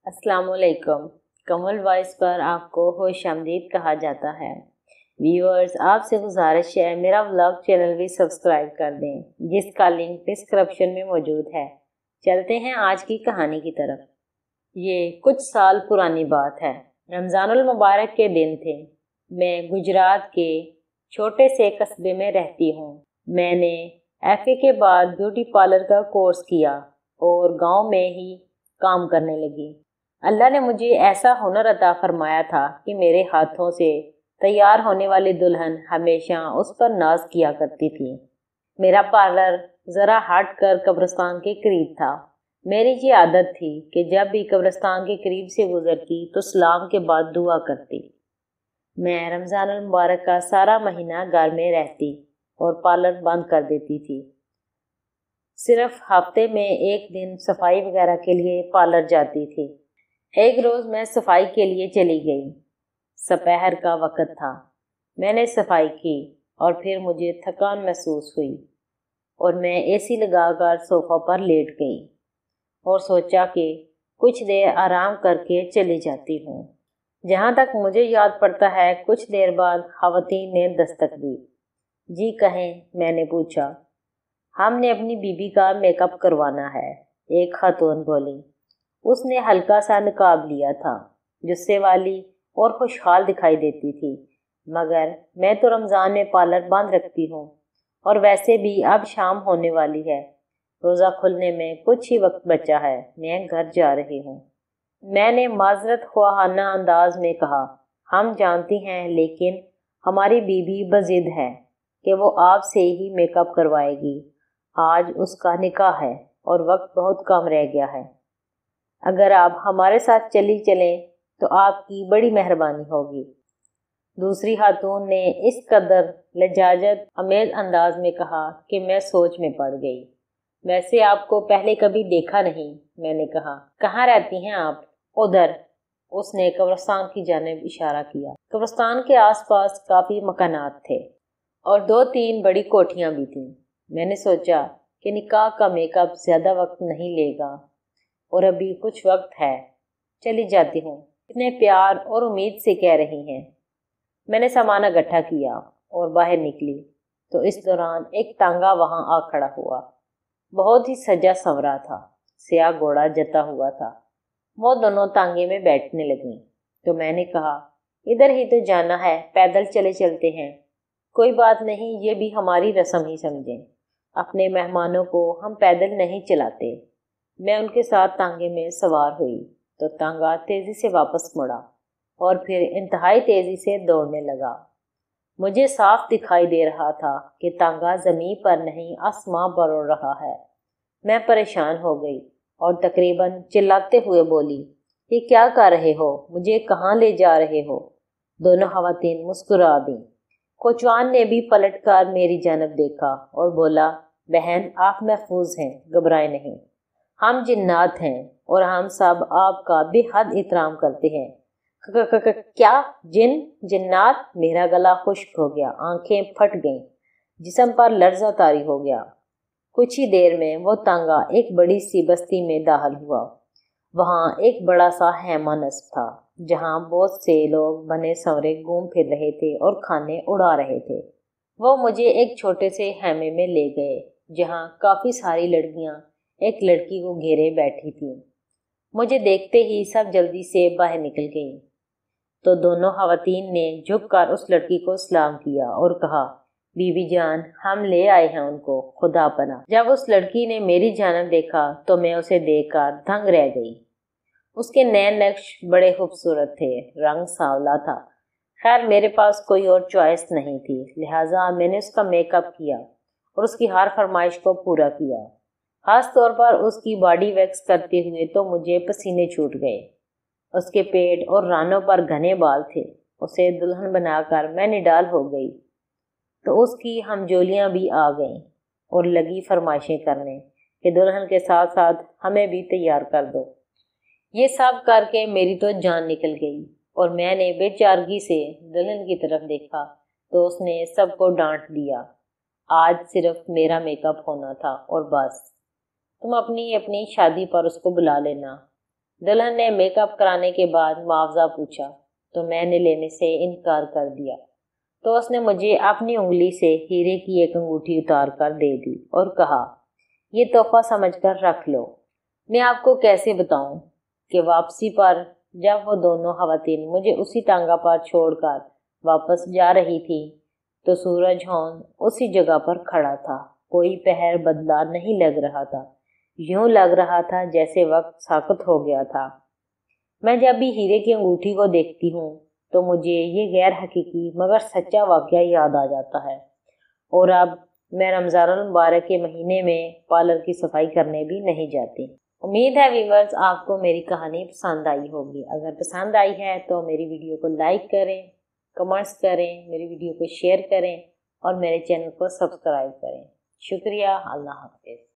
السلام علیکم۔ کمل وائس پر آپ کو خوش آمدید کہا جاتا ہے۔ ویورز، آپ سے گزارش ہے میرا ولاگ چینل بھی سبسکرائب کر دیں، جس کا لنک ڈسکرپشن میں موجود ہے۔ چلتے ہیں آج کی کہانی کی طرف۔ یہ کچھ سال پرانی بات ہے۔ رمضان المبارک کے دن تھے۔ میں گجرات کے چھوٹے سے قصبے میں رہتی ہوں۔ میں نے ایف اے کے بعد بیوٹی پارلر کا کورس کیا اور گاؤں میں ہی کام کرنے لگی۔ اللہ نے مجھے ایسا ہنر عطا فرمایا تھا کہ میرے ہاتھوں سے تیار ہونے والی دلہن ہمیشہ اس پر ناز کیا کرتی تھی۔ میرا پارلر ذرا ہٹ کر قبرستان کے قریب تھا۔ میری یہ عادت تھی کہ جب بھی قبرستان کے قریب سے گزرتی تو سلام کے بعد دعا کرتی۔ میں رمضان المبارک کا سارا مہینہ گھر میں رہتی اور پارلر بند کر دیتی تھی۔ صرف ہفتے میں ایک دن صفائی وغیرہ کے لیے پارلر جاتی تھی۔ ایک روز میں صفائی کے لیے چلی گئی۔ دوپہر کا وقت تھا۔ میں نے صفائی کی اور پھر مجھے تھکان محسوس ہوئی اور میں اے سی لگا کر صوفہ پر لیٹ گئی اور سوچا کہ کچھ دیر آرام کر کے چلی جاتی ہوں۔ جہاں تک مجھے یاد پڑتا ہے کچھ دیر بعد خواتین نے دستک دی۔ جی کہیں، میں نے پوچھا۔ ہم نے اپنی بیوی کا میک اپ کروانا ہے، ایک خاتون بولی۔ اس نے ہلکا سا نقاب لیا تھا، جسے والی اور خوشحال دکھائی دیتی تھی، مگر میں تو رمضان میں پارلر بند رکھتی ہوں اور ویسے بھی اب شام ہونے والی ہے، روزہ کھلنے میں کچھ ہی وقت بچا ہے، میں گھر جا رہی ہوں۔ میں نے معذرت خواہانہ انداز میں کہا، ہم جانتی ہیں، لیکن ہماری بیوی بضد ہے کہ وہ آپ سے ہی میک اپ کروائے گی۔ آج اس کا نکاح ہے اور وقت بہت کم رہ گیا ہے۔ اگر آپ ہمارے ساتھ چلیں تو آپ کی بڑی مہربانی ہوگی۔ دوسری خاتون نے اس قدر لجاجت امیز انداز میں کہا کہ میں سوچ میں پڑ گئی۔ ویسے آپ کو پہلے کبھی دیکھا نہیں، میں نے کہا۔ کہاں رہتی ہیں آپ؟ ادھر، اس نے قبرستان کی جانب اشارہ کیا۔ قبرستان کے آس پاس کافی مکانات تھے اور 2-3 بڑی کوٹھیاں بھی تھیں۔ میں نے سوچا کہ نکاح کا میک اپ زیادہ وقت نہیں لے گا اور ابھی کچھ وقت ہے، چلی جاتی ہوں، اتنے پیار اور امید سے کہہ رہی ہیں۔ میں نے سامان اکٹھا کیا اور باہر نکلی تو اس دوران ایک تانگا وہاں آ کھڑا ہوا۔ بہت ہی سجا سنورا تھا، سیاہ گھوڑا جتا ہوا تھا۔ وہ دونوں تانگے میں بیٹھنے لگیں تو میں نے کہا، ادھر ہی تو جانا ہے، پیدل چلے چلتے ہیں۔ کوئی بات نہیں، یہ بھی ہماری رسم ہی سمجھیں، اپنے مہمانوں کو ہم پیدل نہیں چلاتے۔ میں ان کے ساتھ تانگے میں سوار ہوئی تو تانگا تیزی سے واپس مڑا اور پھر انتہائی تیزی سے دوڑنے لگا۔ مجھے صاف دکھائی دے رہا تھا کہ تانگا زمین پر نہیں، آسماں پر اڑ رہا ہے۔ میں پریشان ہو گئی اور تقریباً چلاتے ہوئے بولی، یہ کیا کر رہے ہو؟ مجھے کہاں لے جا رہے ہو؟ دونوں خواتین مسکرا دیں۔ کوچوان نے بھی پلٹ کر میری جانب دیکھا اور بولا، بہن آپ محفوظ ہیں، گھبرائیں نہیں، ہم جنات ہیں اور ہم سب آپ کا بے حد احترام کرتے ہیں۔ کیا جنات؟ میرا گلا خشک ہو گیا، آنکھیں پھٹ گئیں، جسم پر لرزہ طاری ہو گیا۔ کچھ ہی دیر میں وہ تانگا ایک بڑی سی بستی میں داخل ہوا۔ وہاں ایک بڑا سا خیمہ نصب تھا جہاں بہت سے لوگ بنے سنورے گھوم پھر رہے تھے اور کھانے اڑا رہے تھے۔ وہ مجھے ایک چھوٹے سے خیمے میں لے گئے جہاں کافی ساری لڑکیاں ایک لڑکی کو گھیرے بیٹھی تھیں۔ مجھے دیکھتے ہی سب جلدی سے باہر نکل گئیں تو دونوں خواتین نے جھک کر اس لڑکی کو سلام کیا اور کہا، بی بی جان، ہم لے آئے ہیں ان کو، خدا پناہ۔ جب اس لڑکی نے میری جانب دیکھا تو میں اسے دیکھ کر دنگ رہ گئی۔ اس کے نئے نقش بڑے خوبصورت تھے، رنگ سانولا تھا۔ خیر میرے پاس کوئی اور چوائس نہیں تھی، لہٰذا میں نے اس کا میک اپ کیا اور اس کی ہر فرمائش کو پورا کیا۔ خاص طور پر اس کی باڈی ویکس کرتے ہوئے تو مجھے پسینے چھوٹ گئے۔ اس کے پیٹ اور رانوں پر گھنے بال تھے۔ اسے دلہن بنا کر میں نڈال ہو گئی تو اس کی ہمجولیاں بھی آ گئیں اور لگی فرمائشیں کرنے کہ دلہن کے ساتھ ساتھ ہمیں بھی تیار کر دو۔ یہ سب کر کے میری تو جان نکل گئی اور میں نے بے چارگی سے دلہن کی طرف دیکھا تو اس نے سب کو ڈانٹ دیا، آج صرف میرا میک اپ ہونا تھا اور بس، تم اپنی شادی پر اس کو بلا لینا۔ دلہن نے میک اپ کرانے کے بعد معاوضہ پوچھا تو میں نے لینے سے انکار کر دیا تو اس نے مجھے اپنی انگلی سے ہیرے کی ایک انگوٹھی اتار کر دے دی اور کہا یہ تحفہ سمجھ کر رکھ لو۔ میں آپ کو کیسے بتاؤں کہ واپسی پر جب وہ دونوں خواتین مجھے اسی ٹانگا پر چھوڑ کر واپس جا رہی تھی تو سورج ہون اسی جگہ پر کھڑا تھا۔ کوئی پہر بدلا نہیں لگ رہا تھا، یوں لگ رہا تھا جیسے وقت ساکت ہو گیا تھا۔ میں جب بھی ہیرے کی انگوٹھی کو دیکھتی ہوں تو مجھے یہ غیر حقیقی مگر سچا واقعہ یاد آ جاتا ہے، اور اب میں رمضان المبارک کے مہینے میں پارلر کی صفائی کرنے بھی نہیں جاتی۔ امید ہے ویورز آپ کو میری کہانی پسند آئی ہوگی۔ اگر پسند آئی ہے تو میری ویڈیو کو لائک کریں، کمنٹس کریں، میری ویڈیو کو شیئر کریں اور میرے چینل کو سبسکرائب کریں۔ شکریہ۔ اللہ حافظ۔